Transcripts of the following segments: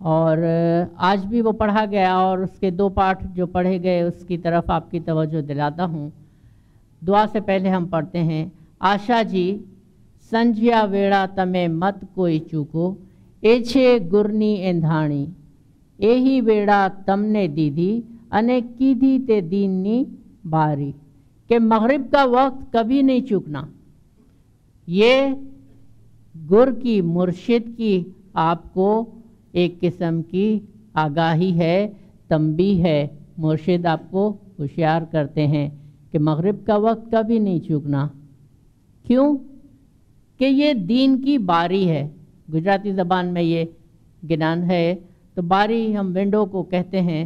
اور آج بھی وہ پڑھا گیا اور اس کے 2 پارٹ جو پڑھے گئے اس کی طرف آپ کی توجہ دلاتا ہوں۔ دعا سے پہلے ہم پڑھتے ہیں، آشا جی سنجیا ویڑا تمہیں مت کوئی چوکو، ایچھے گرنی ایندھانی، یہی ویڑا تم نے دیدھی انے کیدھی تے دینی باری، کہ مغرب کا وقت کبھی نہیں چوکنا۔ یہ گر کی مرشد کی آپ کو ایک قسم کی آگاہی ہے، تنبیہ ہے۔ مرشد آپ کو ہوشیار کرتے ہیں کہ مغرب کا وقت کبھی نہیں چوکنا۔ کیوں؟ کہ یہ دین کی باری ہے۔ گجراتی زبان میں یہ گنان ہے، تو باری ہم ونڈو کو کہتے ہیں۔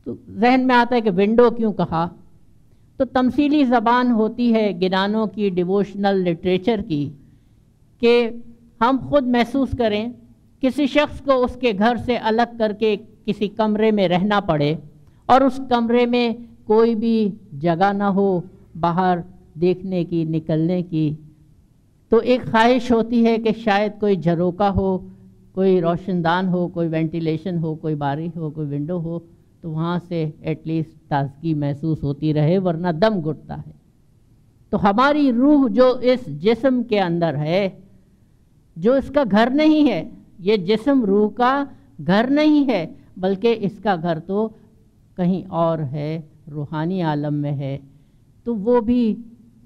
تو ذہن میں آتا ہے کہ ونڈو کیوں کہا؟ تو تمثیلی زبان ہوتی ہے گنانوں کی، ڈیووشنل لٹریچر کی، کہ ہم خود محسوس کریں کسی شخص کو اس کے گھر سے الگ کر کے کسی کمرے میں رہنا پڑے اور اس کمرے میں کوئی بھی جگہ نہ ہو باہر دیکھنے کی، نکلنے کی، تو ایک خواہش ہوتی ہے کہ شاید کوئی جھروکا ہو، کوئی روشن دان ہو، کوئی وینٹیلیشن ہو، کوئی باری ہو، کوئی ونڈو ہو، تو وہاں سے ایٹ لیسٹ تازگی محسوس ہوتی رہے، ورنہ دم گھٹتا ہے۔ تو ہماری روح جو اس جسم کے اندر ہے، جو اس کا گھر نہیں ہے، یہ جسم روح کا گھر نہیں ہے، بلکہ اس کا گھر تو کہیں اور ہے، روحانی عالم میں ہے، تو وہ بھی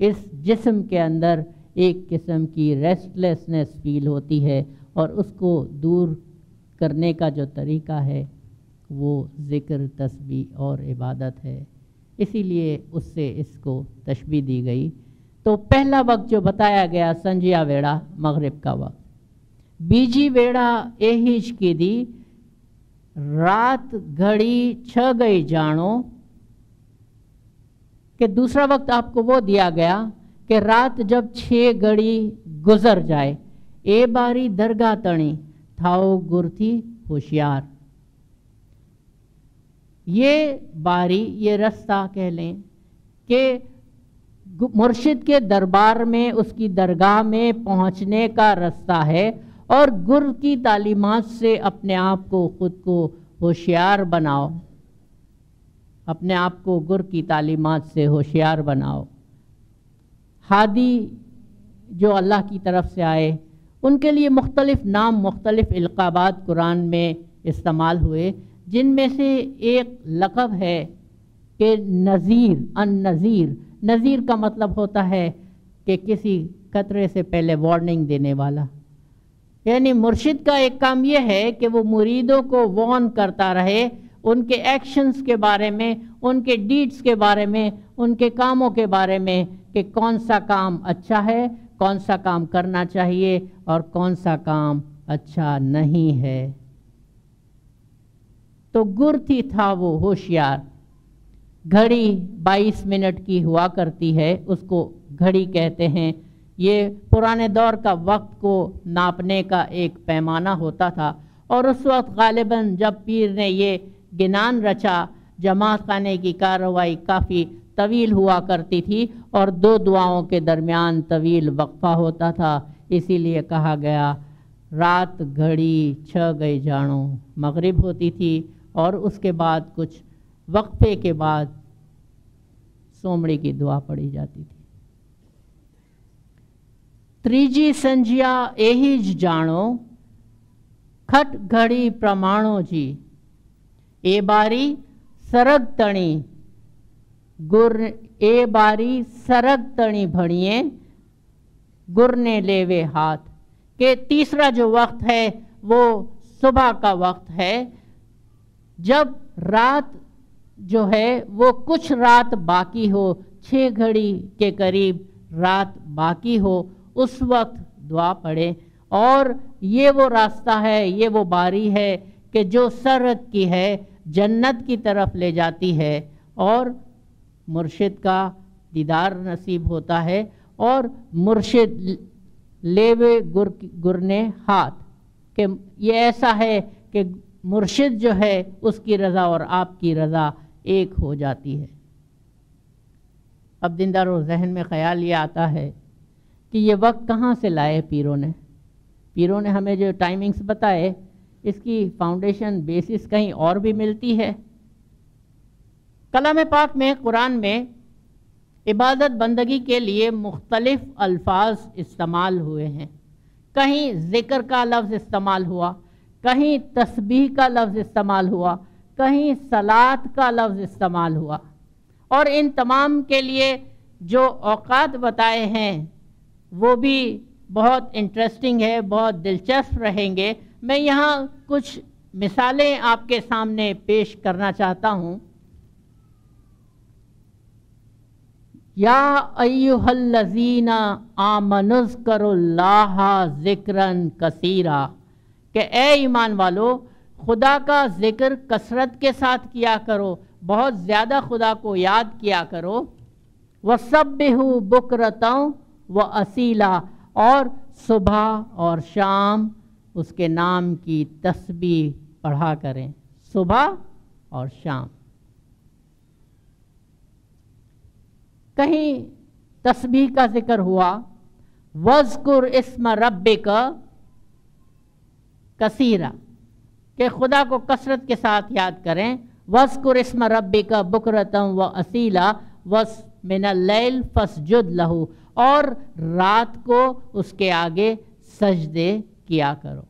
اس جسم کے اندر ایک قسم کی ریسٹلیسنس فیل ہوتی ہے، اور اس کو دور کرنے کا جو طریقہ ہے وہ ذکر، تسبیح اور عبادت ہے۔ اسی لیے اس سے اس کو تشبیہ دی گئی۔ تو پہلا وقت جو بتایا گیا سنجیا ویڑا، مغرب کا وقت، بیجی ویڑا ایہج کی دی، رات گھڑی چھ گئی جانو، کہ دوسرا وقت آپ کو وہ دیا گیا کہ رات جب 6 گھڑی گزر جائے، اے باری درگاہ تڑی تھاؤ گر تھی ہوشیار۔ یہ باری، یہ رستہ کہہ لیں کہ مرشد کے دربار میں، اس کی درگاہ میں پہنچنے کا رستہ ہے، اور گر کی تعلیمات سے اپنے آپ کو، خود کو ہوشیار بناؤ، اپنے آپ کو گر کی تعلیمات سے ہوشیار بناؤ۔ ہادی جو اللہ کی طرف سے آئے، ان کے لیے مختلف نام، مختلف القابات قرآن میں استعمال ہوئے، جن میں سے ایک لقب ہے کہ نذیر، النذیر۔ نذیر کا مطلب ہوتا ہے کہ کسی خطرے سے پہلے وارننگ دینے والا، یعنی مرشد کا ایک کام یہ ہے کہ وہ مریدوں کو وارن کرتا رہے ان کے ایکشنز کے بارے میں، ان کے ڈیڈز کے بارے میں، ان کے کاموں کے بارے میں، کہ کون سا کام اچھا ہے، کون سا کام کرنا چاہیے اور کون سا کام اچھا نہیں ہے۔ تو گر تھی تھا وہ ہوشیار۔ گھڑی 22 منٹ کی ہوا کرتی ہے، اس کو گھڑی کہتے ہیں۔ یہ پرانے دور کا وقت کو ناپنے کا ایک پیمانہ ہوتا تھا، اور اس وقت غالباً جب پیر نے یہ گنان رچا، جماعت خانے کی کارروائی کافی طویل ہوا کرتی تھی، اور 2 دعاؤں کے درمیان طویل وقفہ ہوتا تھا، اسی لیے کہا گیا رات گھڑی 6 گئی جانو، مغرب ہوتی تھی، اور اس کے بعد کچھ وقفے کے بعد سومڑی کی دعا پڑھی جاتی تھی۔ تریجی سنجیا ایہج جانو، کھٹ گھڑی پرمانو جی، اے باری سرگ تنی گر، اے باری سرگ تنی بھڑیے گر نے لیوے ہاتھ، کہ تیسرا جو وقت ہے وہ صبح کا وقت ہے، جب رات جو ہے وہ کچھ رات باقی ہو، 6 گھڑی کے قریب رات باقی ہو، اس وقت دعا پڑھے۔ اور یہ وہ راستہ ہے، یہ وہ باری ہے کہ جو سرگ کی ہے، جنت کی طرف لے جاتی ہے، اور مرشد کا دیدار نصیب ہوتا ہے، اور مرشد لیوے گرنے ہاتھ، کہ یہ ایسا ہے کہ مرشد جو ہے اس کی رضا اور آپ کی رضا ایک ہو جاتی ہے۔ اب دن و ذہن میں خیال یہ آتا ہے کہ یہ وقت کہاں سے لائے پیروں نے؟ پیروں نے ہمیں جو ٹائمنگز بتائے اس کی فاؤنڈیشن بیسس کہیں اور بھی ملتی ہے؟ کلام پاک میں، قرآن میں عبادت بندگی کے لیے مختلف الفاظ استعمال ہوئے ہیں۔ کہیں ذکر کا لفظ استعمال ہوا، کہیں تسبیح کا لفظ استعمال ہوا، کہیں صلاۃ کا لفظ استعمال ہوا، اور ان تمام کے لیے جو اوقات بتائے ہیں وہ بھی بہت انٹرسٹنگ ہے، بہت دلچسپ رہیں گے۔ میں یہاں کچھ مثالیں آپ کے سامنے پیش کرنا چاہتا ہوں۔ یا ایھا الذین آمنوا اذکروا اللہ ذکرا کثیرا، کہ اے ایمان والو خدا کا ذکر کثرت کے ساتھ کیا کرو، بہت زیادہ خدا کو یاد کیا کرو۔ وَسَبِّحُوا بُکْرَةً وَأَصِیلًا، اور صبح اور شام اس کے نام کی تسبیح پڑھا کریں، صبح اور شام۔ کہیں تسبیح کا ذکر ہوا، وَاذْکُرْ اسْمَ رَبِّکَ کثیرا، کہ خدا کو کثرت کے ساتھ یاد کریں۔ وَاذْکُرْ اسْمَ رَبِّکَ بُکْرَةً وَأَصِیلًا وَمِنَ اللَّیلِ فَاسْجُدْ لَہُ، اور رات کو اس کے آگے سجدے کیا کرو،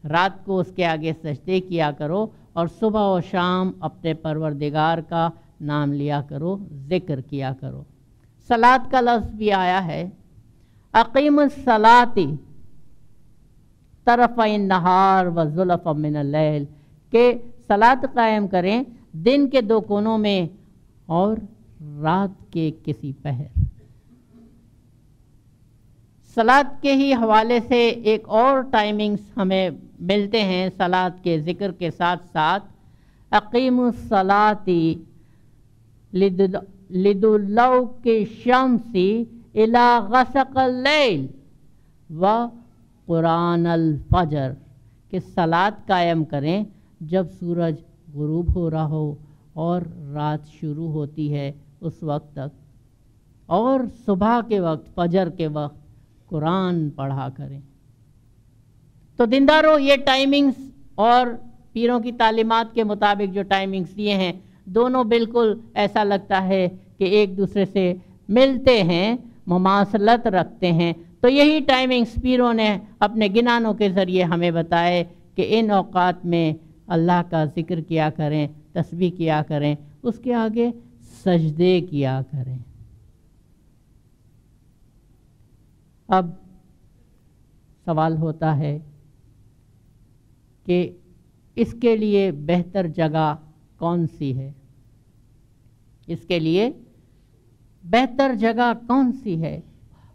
رات کو اس کے آگے سجدے کیا کرو، اور صبح و شام اپنے پروردگار کا نام لیا کرو، ذکر کیا کرو۔ صلاۃ کا لفظ بھی آیا ہے، اقیم الصلاۃ طرفی النہار وزلفا من اللیل، کہ صلاۃ قائم کریں دن کے دو کونوں میں اور رات کے کسی پہر۔ صلاۃ کے ہی حوالے سے ایک اور ٹائمنگز ہمیں ملتے ہیں صلاۃ کے ذکر کے ساتھ ساتھ، اقیم الصلاۃ لدلوک الشمس الی غسق اللیل وقرآن الفجر، کہ صلاۃ قائم کریں جب سورج غروب ہو رہا ہو اور رات شروع ہوتی ہے اس وقت تک، اور صبح کے وقت، فجر کے وقت قرآن پڑھا کریں۔ تو دینداروں، یہ ٹائمنگز اور پیروں کی تعلیمات کے مطابق جو ٹائمنگز دیے ہیں، دونوں بالکل ایسا لگتا ہے کہ ایک دوسرے سے ملتے ہیں، مماثلت رکھتے ہیں۔ تو یہی ٹائمنگز پیروں نے اپنے گنانوں کے ذریعے ہمیں بتائے کہ ان اوقات میں اللہ کا ذکر کیا کریں، تسبیح کیا کریں، اس کے آگے سجدے کیا کریں۔ اب سوال ہوتا ہے کہ اس کے لیے بہتر جگہ کون سی ہے؟ اس کے لیے بہتر جگہ کون سی ہے؟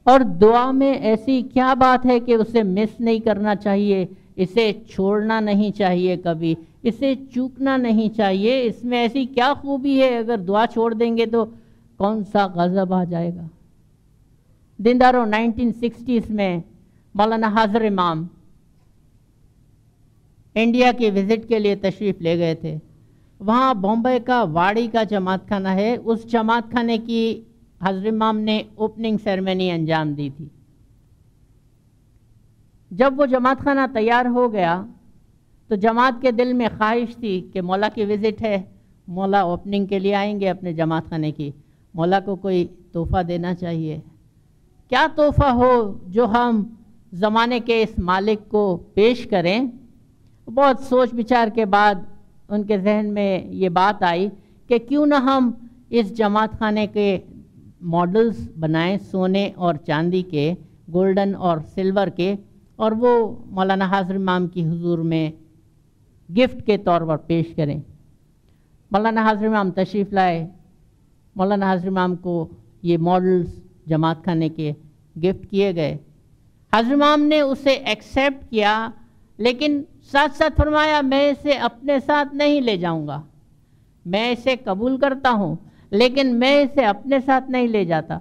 اور دعا میں ایسی کیا بات ہے کہ اسے مس نہیں کرنا چاہیے، اسے چھوڑنا نہیں چاہیے، کبھی اسے چوکنا نہیں چاہیے؟ اس میں ایسی کیا خوبی ہے؟ اگر دعا چھوڑ دیں گے تو کون سا غضب آ جائے گا؟ دینداروں، 1960s میں مولانا حاضر امام انڈیا کی وزٹ کے لیے تشریف لے گئے تھے۔ وہاں بمبئی کا واڑی کا جماعت خانہ ہے، اس جماعت خانے کی حضرت امام نے اوپننگ سیرمنی انجام دی تھی۔ جب وہ جماعت خانہ تیار ہو گیا تو جماعت کے دل میں خواہش تھی کہ مولا کی وزٹ ہے، مولا اوپننگ کے لیے آئیں گے اپنے جماعت خانے کی، مولا کو کوئی تحفہ دینا چاہیے۔ کیا تحفہ ہو جو ہم زمانے کے اس مالک کو پیش کریں؟ بہت سوچ بچار کے بعد ان کے ذہن میں یہ بات آئی کہ کیوں نہ ہم اس جماعت خانے کے ماڈلز بنائیں، سونے اور چاندی کے، گولڈن اور سلور کے، اور وہ مولانا حاضر امام کی حضور میں گفٹ کے طور پر پیش کریں۔ مولانا حاضر امام تشریف لائے، مولانا حاضر امام کو یہ ماڈلز جماعت خانے کے گفٹ کیے گئے۔ حاضر امام نے اسے ایکسیپٹ کیا، لیکن ساتھ ساتھ فرمایا میں اسے اپنے ساتھ نہیں لے جاؤں گا، میں اسے قبول کرتا ہوں لیکن میں اسے اپنے ساتھ نہیں لے جاتا،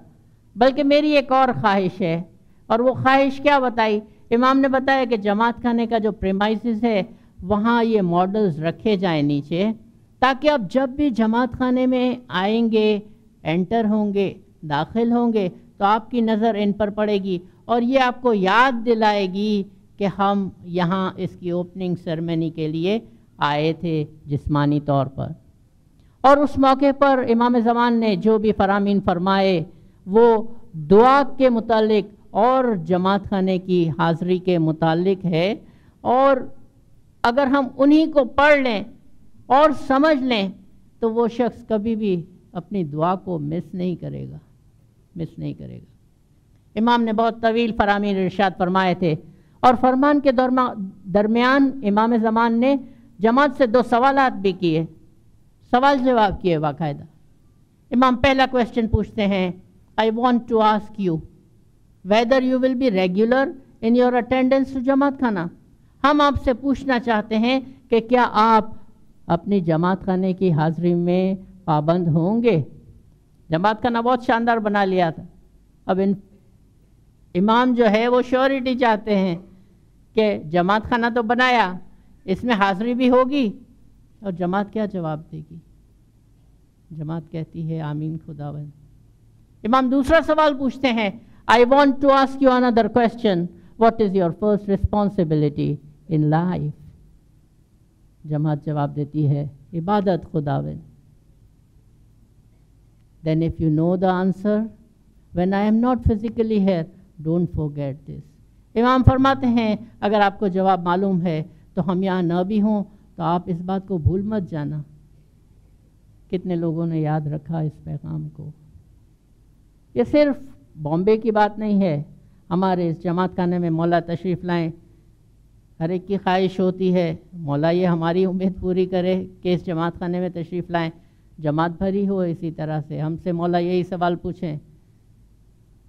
بلکہ میری ایک اور خواہش ہے۔ اور وہ خواہش کیا بتائی؟ امام نے بتایا کہ جماعت خانے کا جو پریمائسز ہے وہاں یہ ماڈلز رکھے جائیں نیچے، تاکہ اب جب بھی جماعت خانے میں آئیں گے، انٹر ہوں گے، داخل ہوں گے، تو آپ کی نظر ان پر پڑے گی اور یہ آپ کو یاد دلائے گی کہ ہم یہاں اس کی اوپننگ سرمنی کے لیے آئے تھے جسمانی طور پر، اور اس موقع پر امام زمان نے جو بھی فرامین فرمائے وہ دعا کے متعلق اور جماعت خانے کی حاضری کے متعلق ہے، اور اگر ہم انہی کو پڑھ لیں اور سمجھ لیں تو وہ شخص کبھی بھی اپنی دعا کو مس نہیں کرے گا۔ امام نے بہت طویل فرامین ارشاد فرمائے تھے، اور فرمان کے درمیان امام زمان نے جماعت سے 2 سوالات بھی کیے، سوال جواب کیے باقاعدہ۔ امام پہلا کویسچن پوچھتے ہیں، I want to ask you whether you will be regular in your attendance to جماعت خانہ۔ ہم آپ سے پوچھنا چاہتے ہیں کہ کیا آپ اپنی جماعت خانے کی حاضری میں پابند ہوں گے؟ جماعت خانہ بہت شاندار بنا لیا تھا، اب امام جو ہے وہ شیورٹی چاہتے ہیں کہ جماعت خانہ تو بنایا، اس میں حاضری بھی ہوگی، اور جماعت کیا جواب دے گی؟ جماعت کہتی ہے آمین خداوند۔ امام دوسرا سوال پوچھتے ہیں، I want to ask you another question. What is your first responsibility in life? جماعت جواب دیتی ہے عبادت خداوند۔ Then if you know the answer, when I am not physically here, don't forget this. امام فرماتے ہیں اگر آپ کو جواب معلوم ہے تو ہم یہاں نہ بھی ہوں تو آپ اس بات کو بھول مت جانا۔ کتنے لوگوں نے یاد رکھا اس پیغام کو؟ یہ صرف بامبے کی بات نہیں ہے، ہمارے اس جماعت خانے میں مولا تشریف لائیں، ہر ایک کی خواہش ہوتی ہے مولا یہ ہماری امید پوری کرے کہ اس جماعت خانے میں تشریف لائیں، جماعت بھری ہو۔ اسی طرح سے ہم سے مولا یہی سوال پوچھیں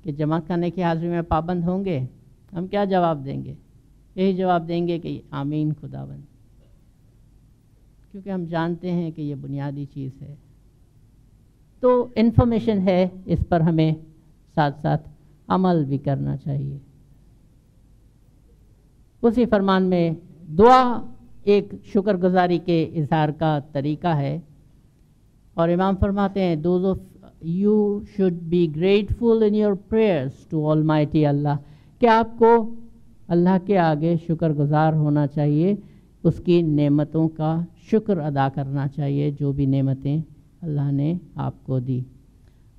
کہ جماعت خانے کی حاضری میں پابند ہوں گے، ہم کیا جواب دیں گے؟ یہی جواب دیں گے کہ آمین خداوند، کیونکہ ہم جانتے ہیں کہ یہ بنیادی چیز ہے۔ تو انفارمیشن ہے، اس پر ہمیں ساتھ ساتھ عمل بھی کرنا چاہیے۔ اسی فرمان میں دعا ایک شکر گزاری کے اظہار کا طریقہ ہے، اور امام فرماتے ہیں those of you should be grateful in your prayers to Almighty Allah، کہ آپ کو اللہ کے آگے شکر گزار ہونا چاہیے، اس کی نعمتوں کا شکر ادا کرنا چاہیے، جو بھی نعمتیں اللہ نے آپ کو دی۔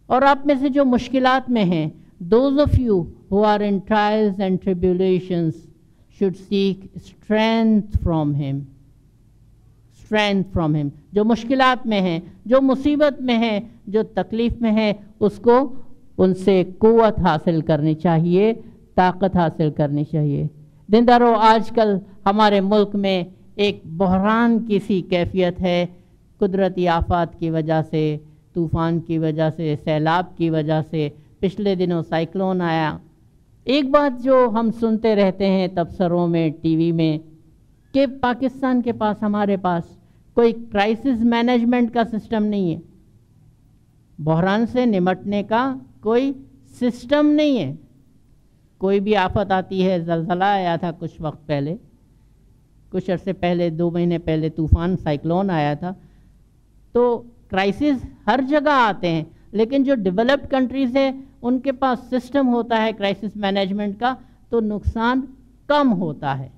اور آپ میں سے جو مشکلات میں ہیں، those of you who are in trials and tribulations should seek strength from him. Strength from him. جو مشکلات میں ہیں، جو مصیبت میں ہیں، جو تکلیف میں ہیں، اس کو ان سے قوت حاصل کرنی چاہیے، طاقت حاصل کرنی چاہیے۔ دیندارو، آج کل ہمارے ملک میں ایک بحران کی سی کیفیت ہے، قدرتی آفات کی وجہ سے، طوفان کی وجہ سے، سیلاب کی وجہ سے، پچھلے دنوں سائیکلون آیا۔ ایک بات جو ہم سنتے رہتے ہیں تبصروں میں، ٹی وی میں، کہ پاکستان کے پاس، ہمارے پاس کوئی کرائسس مینجمنٹ کا سسٹم نہیں ہے، بحران سے نمٹنے کا کوئی سسٹم نہیں ہے۔ کوئی بھی آفت آتی ہے، زلزلہ آیا تھا کچھ وقت پہلے، کچھ عرصے پہلے، 2 مہینے پہلے طوفان سائیکلون آیا تھا، تو کرائسس ہر جگہ آتے ہیں، لیکن جو ڈیولپڈ کنٹریز ہیں ان کے پاس سسٹم ہوتا ہے کرائسس مینجمنٹ کا، تو نقصان کم ہوتا ہے۔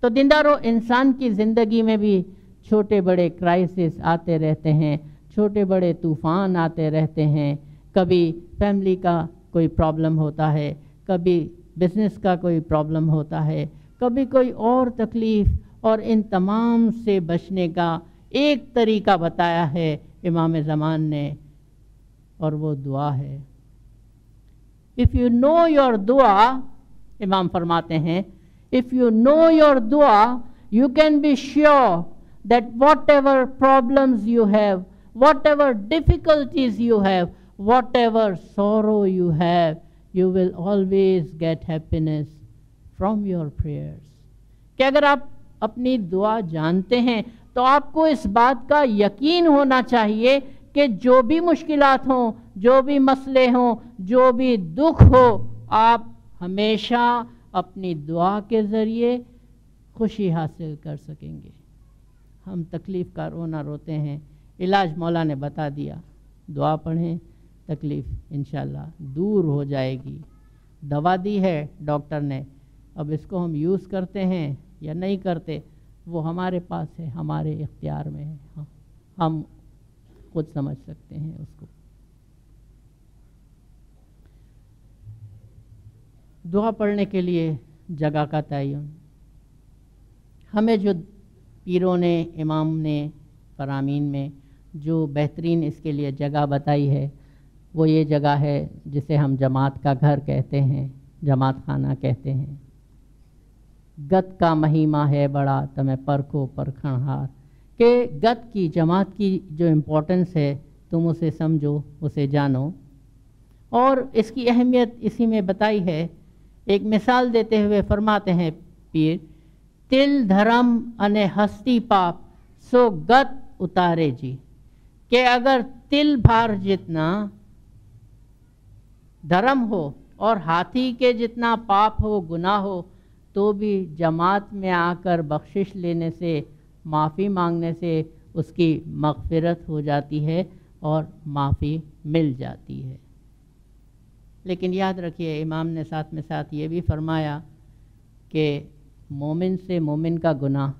تو دیندارو، انسان کی زندگی میں بھی چھوٹے بڑے کرائسس آتے رہتے ہیں، چھوٹے بڑے طوفان آتے رہتے ہیں، کبھی فیملی کا کوئی پرابلم ہوتا ہے، کبھی بزنس کا کوئی پرابلم ہوتا ہے، کبھی کوئی اور تکلیف، اور ان تمام سے بچنے کا ایک طریقہ بتایا ہے امام زمان نے، اور وہ دعا ہے۔ If you know your dua، امام فرماتے ہیں if you know your dua you can be sure that whatever problems you have, whatever difficulties you have, whatever sorrow you have, you will always get happiness from your prayers۔ کہ اگر آپ اپنی دعا جانتے ہیں تو آپ کو اس بات کا یقین ہونا چاہیے کہ جو بھی مشکلات ہوں، جو بھی مسئلے ہوں، جو بھی دکھ ہو، آپ ہمیشہ اپنی دعا کے ذریعے خوشی حاصل کر سکیں گے۔ ہم تکلیف کا رونا روتے ہیں، علاج مولا نے بتا دیا، دعا پڑھیں، تکلیف انشاءاللہ دور ہو جائے گی۔ دوا دی ہے ڈاکٹر نے اب اس کو ہم یوز کرتے ہیں یا نہیں کرتے وہ ہمارے پاس ہے، ہمارے اختیار میں ہے، ہم خود سمجھ سکتے ہیں اس کو۔ دعا پڑھنے کے لیے جگہ کا تعین، ہمیں جو پیروں نے، امام نے فرامین میں جو بہترین اس کے لیے جگہ بتائی ہے وہ یہ جگہ ہے جسے ہم جماعت کا گھر کہتے ہیں، جماعت خانہ کہتے ہیں۔ گت کا مہیما ہے بڑا تمہیں پرکھو پرکھنہار، کہ گت کی، جماعت کی جو امپورٹنس ہے تم اسے سمجھو، اسے جانو، اور اس کی اہمیت اسی میں بتائی ہے۔ ایک مثال دیتے ہوئے فرماتے ہیں پیر، تل دھرم انے ہستی پاپ سو گت اتارے جی، کہ اگر تل بھار جتنا دھرم ہو اور ہاتھی کے جتنا پاپ ہو، گناہ ہو، تو بھی جماعت میں آ کر بخشش لینے سے، معافی مانگنے سے اس کی مغفرت ہو جاتی ہے اور معافی مل جاتی ہے۔ لیکن یاد رکھیے امام نے ساتھ میں ساتھ یہ بھی فرمایا کہ مومن سے مومن کا گناہ،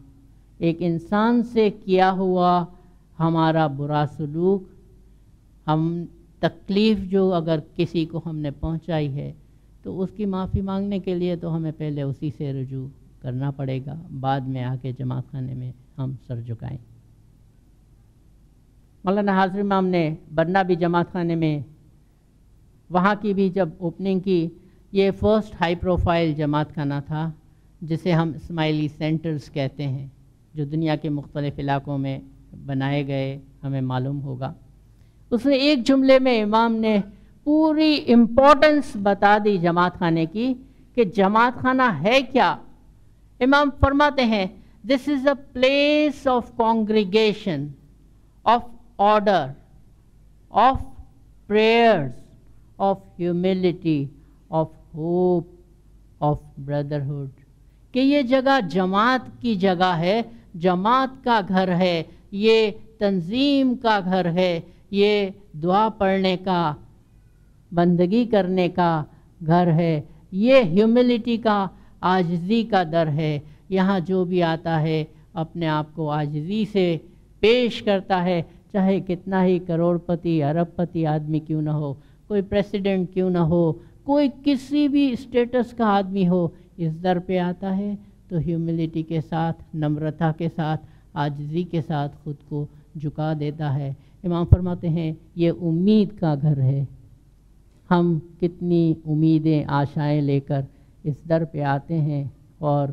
ایک انسان سے کیا ہوا ہمارا برا سلوک، ہم تکلیف جو اگر کسی کو ہم نے پہنچائی ہے تو اس کی معافی مانگنے کے لیے تو ہمیں پہلے اسی سے رجوع کرنا پڑے گا، بعد میں آ کے جماعت خانے میں ہم سر جھکائیں۔ مولانا حاضر امام نے برنا بھی جماعت خانے میں، وہاں کی بھی جب اوپننگ کی، یہ فرسٹ ہائی پروفائل جماعت خانہ تھا جسے ہم اسماعیلی سینٹرز کہتے ہیں، جو دنیا کے مختلف علاقوں میں بنائے گئے، ہمیں معلوم ہوگا۔ اس نے ایک جملے میں امام نے پوری امپورٹنس بتا دی جماعت خانے کی کہ جماعت خانہ ہے کیا۔ امام فرماتے ہیں this is a place of congregation, of order, of prayers, of humility, of hope, of brotherhood, کہ یہ جگہ جماعت کی جگہ ہے، جماعت کا گھر ہے، یہ تنظیم کا گھر ہے، یہ دعا پڑھنے کا، بندگی کرنے کا گھر ہے، یہ ہیوملٹی کا، عاجزی کا در ہے۔ یہاں جو بھی آتا ہے اپنے آپ کو عاجزی سے پیش کرتا ہے، چاہے کتنا ہی کروڑ پتی، ارب پتی آدمی کیوں نہ ہو، کوئی پریسیڈنٹ کیوں نہ ہو، کوئی کسی بھی اسٹیٹس کا آدمی ہو، اس در پہ آتا ہے تو ہیوملٹی کے ساتھ، نمرتا کے ساتھ، عاجزی کے ساتھ خود کو جھکا دیتا ہے۔ امام فرماتے ہیں یہ امید کا گھر ہے۔ ہم کتنی امیدیں، آشائیں لے کر اس در پہ آتے ہیں اور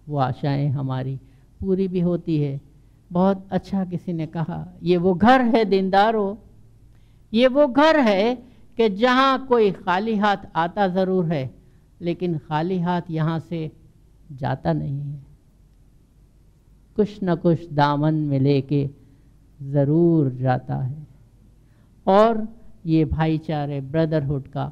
وہ آشائیں ہماری پوری بھی ہوتی ہے۔ بہت اچھا کسی نے کہا، یہ وہ گھر ہے دیندارو، یہ وہ گھر ہے کہ جہاں کوئی خالی ہاتھ آتا ضرور ہے لیکن خالی ہاتھ یہاں سے جاتا نہیں ہے، کچھ نہ کچھ دامن میں لے کے ضرور جاتا ہے۔ اور یہ بھائی چارے، بردرہڈ کا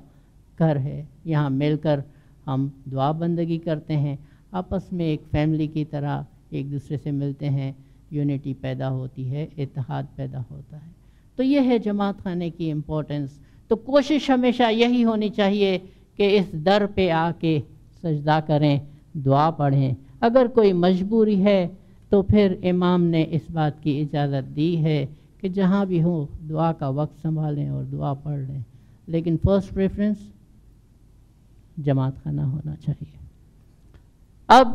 گھر ہے، یہاں مل کر ہم دعا بندگی کرتے ہیں، آپس میں ایک فیملی کی طرح ایک دوسرے سے ملتے ہیں، یونٹی پیدا ہوتی ہے، اتحاد پیدا ہوتا ہے۔ تو یہ ہے جماعت خانے کی امپورٹنس۔ تو کوشش ہمیشہ یہی ہونی چاہیے کہ اس در پہ آ کے سجدہ کریں، دعا پڑھیں۔ اگر کوئی مجبوری ہے تو پھر امام نے اس بات کی اجازت دی ہے کہ جہاں بھی ہو دعا کا وقت سنبھالیں اور دعا پڑھ لیں، لیکن فرسٹ پریفرنس جماعت خانہ ہونا چاہیے۔ اب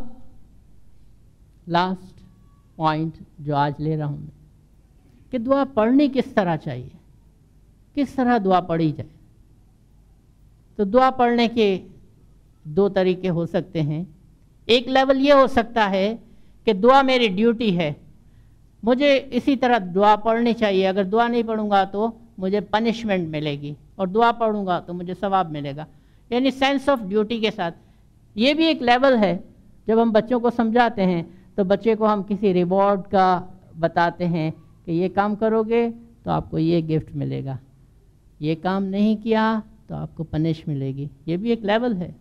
لاسٹ پوائنٹ جو آج لے رہا ہوں میں، کہ دعا پڑھنی کس طرح چاہیے، کس طرح دعا پڑھی جائے۔ تو دعا پڑھنے کے دو طریقے ہو سکتے ہیں۔ ایک لیول یہ ہو سکتا ہے کہ دعا میری ڈیوٹی ہے، مجھے اسی طرح دعا پڑھنی چاہیے، اگر دعا نہیں پڑھوں گا تو مجھے پنشمنٹ ملے گی، اور دعا پڑھوں گا تو مجھے ثواب ملے گا، یعنی سینس آف ڈیوٹی کے ساتھ۔ یہ بھی ایک لیول ہے۔ جب ہم بچوں کو سمجھاتے ہیں تو بچے کو ہم کسی ریوارڈ کا بتاتے ہیں کہ یہ کام کرو گے تو آپ کو یہ گفٹ ملے گا، یہ کام نہیں کیا تو آپ کو پنش ملے گی، یہ بھی ایک لیول ہے۔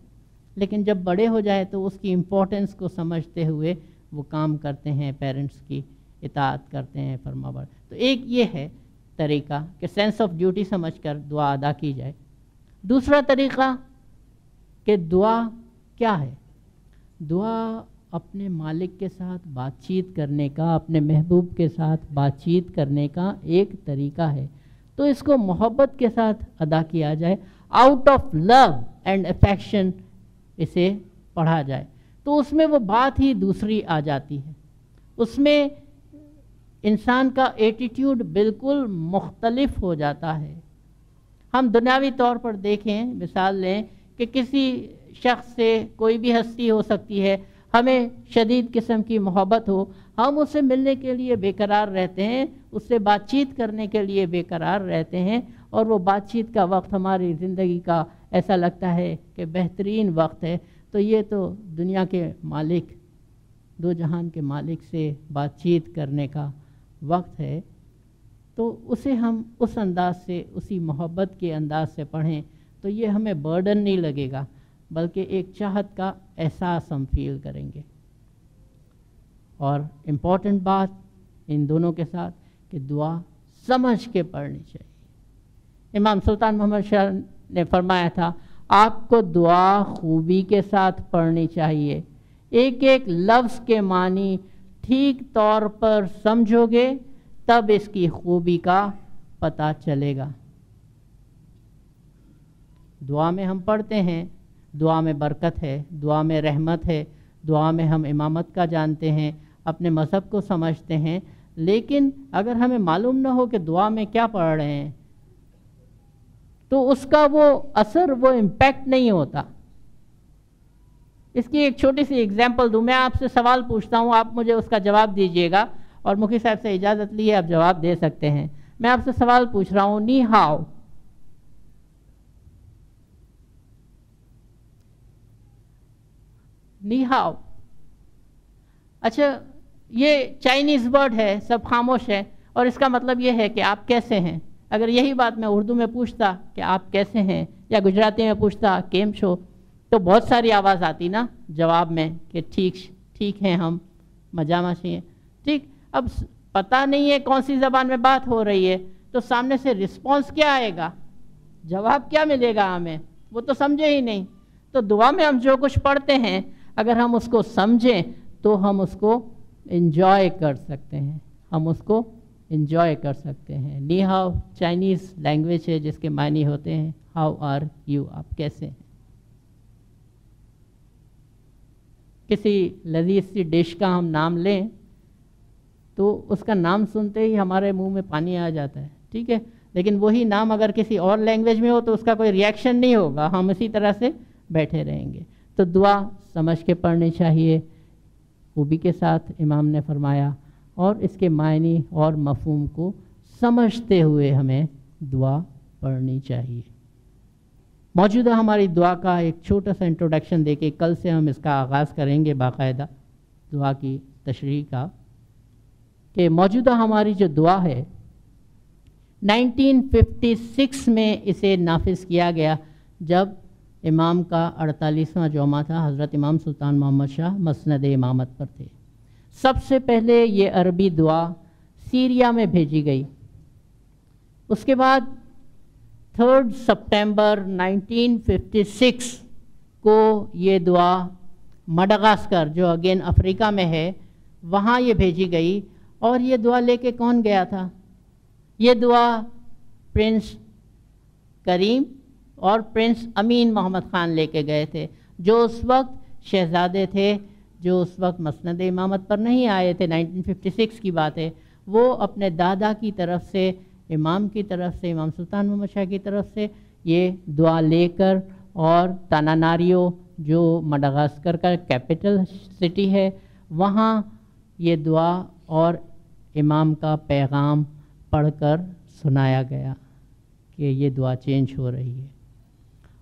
لیکن جب بڑے ہو جائے تو اس کی امپورٹنس کو سمجھتے ہوئے وہ کام کرتے ہیں، پیرنٹس کی اطاعت کرتے ہیں، فرمانبرداری۔ تو ایک یہ ہے طریقہ کہ سینس آف ڈیوٹی سمجھ کر دعا ادا کی جائے۔ دوسرا طریقہ کہ دعا کیا ہے؟ دعا اپنے مالک کے ساتھ بات چیت کرنے کا، اپنے محبوب کے ساتھ بات چیت کرنے کا ایک طریقہ ہے، تو اس کو محبت کے ساتھ ادا کیا جائے، out of love and affection اسے پڑھا جائے، تو اس میں وہ بات ہی دوسری آ جاتی ہے، اس میں انسان کا ایٹیٹیوڈ بالکل مختلف ہو جاتا ہے۔ ہم دنیاوی طور پر دیکھیں، مثال لیں کہ کسی شخص سے، کوئی بھی ہستی ہو سکتی ہے، ہمیں شدید قسم کی محبت ہو، ہم اس سے ملنے کے لیے بے قرار رہتے ہیں، اس سے بات چیت کرنے کے لیے بے قرار رہتے ہیں، اور وہ بات چیت کا وقت ہماری زندگی کا ایسا لگتا ہے کہ بہترین وقت ہے، تو یہ تو دنیا کے مالک، دو جہان کے مالک سے بات چیت کرنے کا وقت ہے، تو اسے ہم اس انداز سے، اسی محبت کے انداز سے پڑھیں تو یہ ہمیں برڈن نہیں لگے گا، بلکہ ایک چاہت کا احساس ہم فیل کریں گے۔ اور امپورٹنٹ بات ان دونوں کے ساتھ کہ دعا سمجھ کے پڑھنی چاہیے۔ امام سلطان محمد شاہ نے فرمایا تھا، آپ کو دعا خوبی کے ساتھ پڑھنی چاہیے، ایک ایک لفظ کے معنی ٹھیک طور پر سمجھو گے تب اس کی خوبی کا پتہ چلے گا۔ دعا میں ہم پڑھتے ہیں، دعا میں برکت ہے، دعا میں رحمت ہے، دعا میں ہم امامت کا جانتے ہیں، اپنے مذہب کو سمجھتے ہیں، لیکن اگر ہمیں معلوم نہ ہو کہ دعا میں کیا پڑھ رہے ہیں تو اس کا وہ اثر، وہ امپیکٹ نہیں ہوتا۔ اس کی ایک چھوٹی سی اگزامپل دوں، میں آپ سے سوال پوچھتا ہوں، آپ مجھے اس کا جواب دیجئے گا، اور مفتی صاحب سے اجازت لی ہے، آپ جواب دے سکتے ہیں۔ میں آپ سے سوال پوچھ رہا ہوں، نی ہاؤ، نی ہاؤ، اچھا یہ چائنیز ورڈ ہے، سب خاموش ہے، اور اس کا مطلب یہ ہے کہ آپ کیسے ہیں۔ اگر یہی بات میں اردو میں پوچھتا کہ آپ کیسے ہیں، یا گجراتی میں پوچھتا کیم چھو، تو بہت ساری آواز آتی نا جواب میں کہ ٹھیک ہیں ہم، مزہ ماشی ہیں، ٹھیک۔ اب پتہ نہیں ہے کون سی زبان میں بات ہو رہی ہے، تو سامنے سے رسپانس کیا آئے گا، جواب کیا ملے گا ہمیں، وہ تو سمجھے ہی نہیں۔ تو دعا میں ہم جو کچھ پڑھتے ہیں، اگر ہم اس کو سمجھیں تو ہم اس کو انجوائے کر سکتے ہیں، ہم اس کو انجوائے کر سکتے ہیں۔ نی ہاؤ چائنیز لینگویج ہے جس کے معنی ہوتے ہیں ہاؤ آر یو، آپ کیسے ہیں۔ کسی لذیذ سی ڈش کا ہم نام لیں تو اس کا نام سنتے ہی ہمارے منہ میں پانی آ جاتا ہے، ٹھیک ہے، لیکن وہی نام اگر کسی اور لینگویج میں ہو تو اس کا کوئی ریئیکشن نہیں ہوگا، ہم اسی طرح سے بیٹھے رہیں گے۔ تو دعا سمجھ کے پڑھنی چاہیے، خوبی کے ساتھ امام نے فرمایا، اور اس کے معنی اور مفہوم کو سمجھتے ہوئے ہمیں دعا پڑھنی چاہیے۔ موجودہ ہماری دعا کا ایک چھوٹا سا انٹروڈکشن دے کے کل سے ہم اس کا آغاز کریں گے باقاعدہ دعا کی تشریح کا، کہ موجودہ ہماری جو دعا ہے 1956 میں اسے نافذ کیا گیا، جب امام کا 48واں جمعہ تھا، حضرت امام سلطان محمد شاہ مسند امامت پر تھے۔ سب سے پہلے یہ عربی دعا سیریا میں بھیجی گئی، اس کے بعد 3 سپٹمبر 1956 کو یہ دعا مڈغاسکر، جو اگین افریقہ میں ہے، وہاں یہ بھیجی گئی۔ اور یہ دعا لے کے کون گیا تھا؟ یہ دعا پرنس کریم اور پرنس امین محمد خان لے کے گئے تھے، جو اس وقت شہزادے تھے، جو اس وقت مسند امامت پر نہیں آئے تھے، 1956 کی بات ہے۔ وہ اپنے دادا کی طرف سے، امام کی طرف سے، امام سلطان محمد شاہ کی طرف سے یہ دعا لے کر، اور تاناناریو جو مڈغاسکر کا کیپٹل سٹی ہے، وہاں یہ دعا اور امام کا پیغام پڑھ کر سنایا گیا کہ یہ دعا چینج ہو رہی ہے۔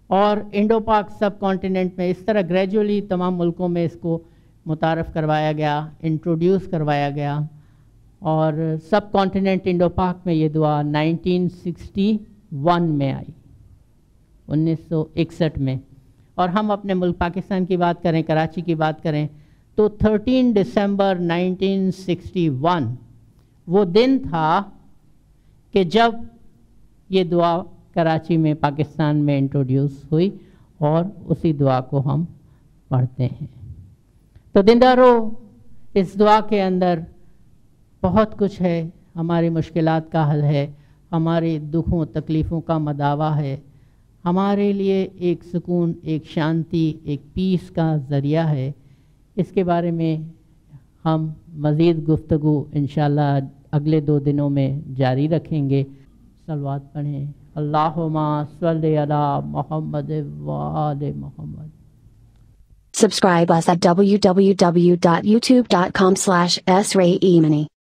اور انڈو پاک سب کانٹیننٹ میں اس طرح گریجولی تمام ملکوں میں اس کو متعارف کروایا گیا، انٹروڈیوس کروایا گیا، اور سب کانٹیننٹ انڈو پاک میں یہ دعا 1961 میں آئی، 1961 میں۔ اور ہم اپنے ملک پاکستان کی بات کریں، کراچی کی بات کریں، تو 13 دسمبر 1961 وہ دن تھا کہ جب یہ دعا کراچی میں، پاکستان میں انٹروڈیوس ہوئی، اور اسی دعا کو ہم پڑھتے ہیں. تو دینداروں اس دعا کے اندر بہت کچھ ہے. ہماری مشکلات کا حل ہے, ہمارے دکھوں تکلیفوں کا مداوا ہے, ہمارے لیے ایک سکون, ایک شانتی, ایک پیس کا ذریعہ ہے. اس کے بارے میں ہم مزید گفتگو انشاءاللہ اگلے 2 دنوں میں جاری رکھیں گے. صلوات پڑھیں. اللہم صلی علی محمد و آل محمد. Subscribe us at www.youtube.com/srayemani.